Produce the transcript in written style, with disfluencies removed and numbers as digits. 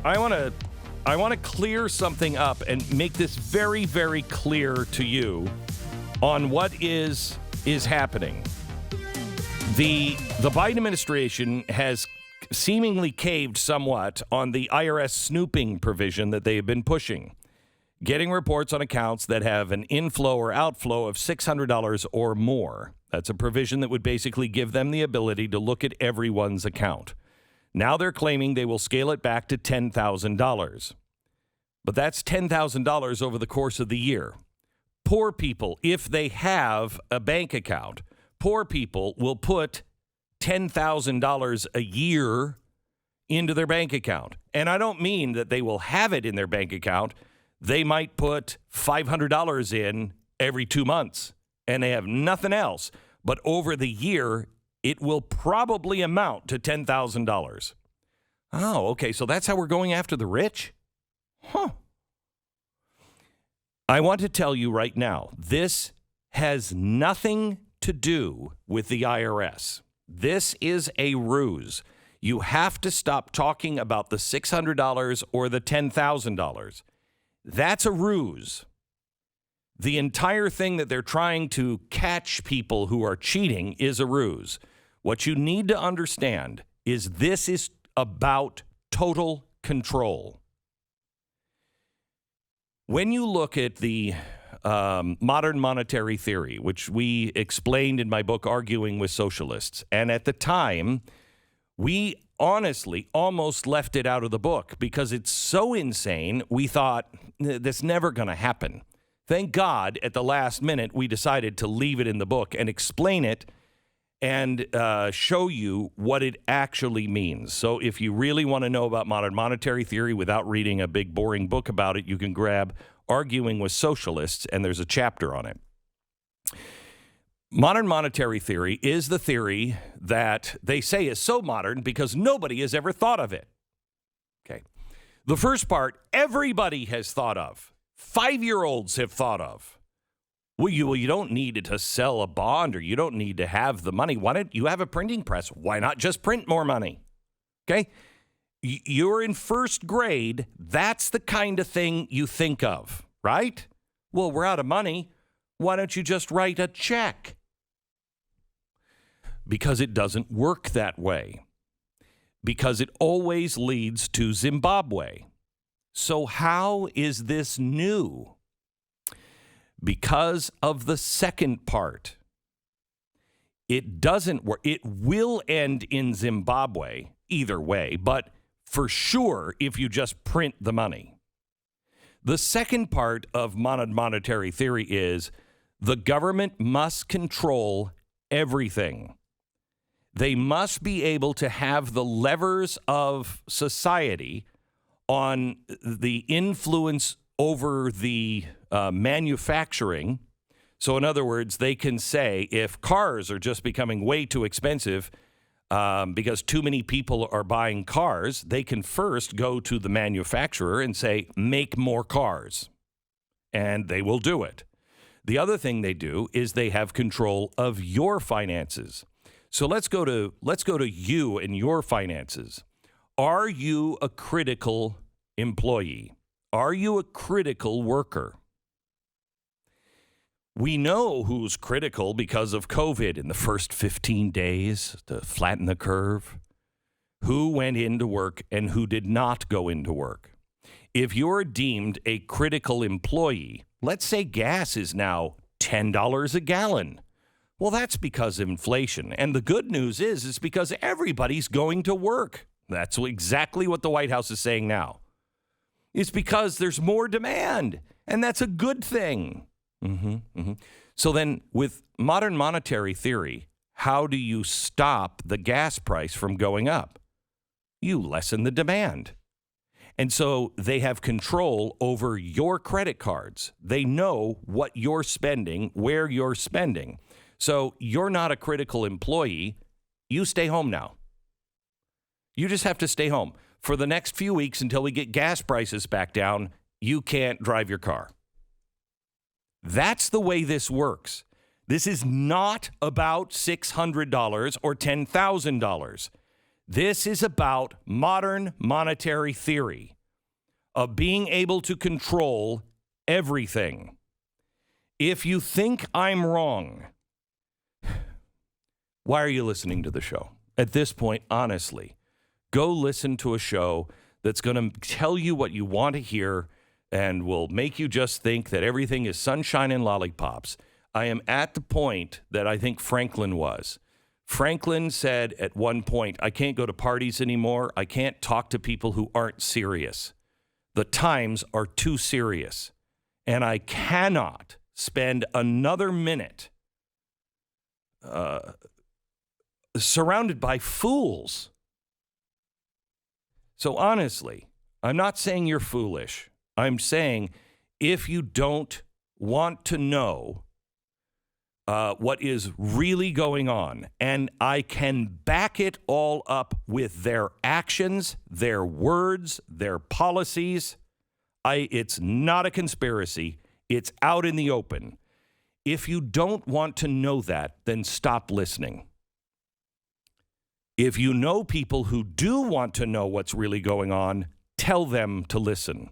I want to clear something up and make this very, very clear to you on what is happening. The Biden administration has seemingly caved somewhat on the IRS snooping provision that they have been pushing, getting reports on accounts that have an inflow or outflow of $600 or more. That's a provision that would basically give them the ability to look at everyone's account. Now they're claiming they will scale it back to $10,000. But that's $10,000 over the course of the year. Poor people, if they have a bank account, poor people will put $10,000 a year into their bank account. And I don't mean that they will have it in their bank account. They might put $500 in every 2 months and they have nothing else. But over the year, it will probably amount to $10,000. Oh, okay. So that's how we're going after the rich? Huh. I want to tell you right now, this has nothing to do with the IRS. This is a ruse. You have to stop talking about the $600 or the $10,000. That's a ruse. The entire thing that they're trying to catch people who are cheating is a ruse. What you need to understand is this is about total control. When you look at the modern monetary theory, which we explained in my book, Arguing with Socialists, and at the time, we honestly almost left it out of the book because it's so insane, we thought, that's never going to happen. Thank God, at the last minute, we decided to leave it in the book and explain it and show you what it actually means. So if you really want to know about modern monetary theory without reading a big, boring book about it, you can grab Arguing with Socialists, and there's a chapter on it. Modern monetary theory is the theory that they say is so modern because nobody has ever thought of it. Okay. The first part, everybody has thought of. 5-year-olds have thought of. Well, you don't need to sell a bond or you don't need to have the money. Why don't you have a printing press? Why not just print more money? Okay. You're in first grade. That's the kind of thing you think of, right? Well, we're out of money. Why don't you just write a check? Because it doesn't work that way. Because it always leads to Zimbabwe. So how is this new? Because of the second part. It doesn't work. It will end in Zimbabwe either way, but for sure if you just print the money. The second part of modern monetary theory is the government must control everything. They must be able to have the levers of society on the influence over the manufacturing. So in other words, they can say if cars are just becoming way too expensive because too many people are buying cars, they can first go to the manufacturer and say, make more cars. And they will do it. The other thing they do is they have control of your finances. So let's go to you and your finances. Are you a critical employee? Are you a critical worker? We know who's critical because of COVID in the first 15 days to flatten the curve. Who went into work and who did not go into work. If you're deemed a critical employee, let's say gas is now $10 a gallon. Well, that's because of inflation. And the good news is it's because everybody's going to work. That's exactly what the White House is saying now. It's because there's more demand, and that's a good thing. So then with modern monetary theory, how do you stop the gas price from going up? You lessen the demand. And so they have control over your credit cards. They know what you're spending, where you're spending. So you're not a critical employee. You stay home now. You just have to stay home. For the next few weeks until we get gas prices back down, you can't drive your car. That's the way this works. This is not about $600 or $10,000. This is about modern monetary theory of being able to control everything. If you think I'm wrong, why are you listening to the show? At this point, honestly, go listen to a show that's going to tell you what you want to hear and will make you just think that everything is sunshine and lollipops. I am at the point that I think Franklin was. Franklin said at one point, I can't go to parties anymore. I can't talk to people who aren't serious. The times are too serious. And I cannot spend another minute surrounded by fools. So honestly, I'm not saying you're foolish. I'm saying if you don't want to know what is really going on, and I can back it all up with their actions, their words, their policies. It's not a conspiracy. It's out in the open. If you don't want to know that, then stop listening. If you know people who do want to know what's really going on, tell them to listen.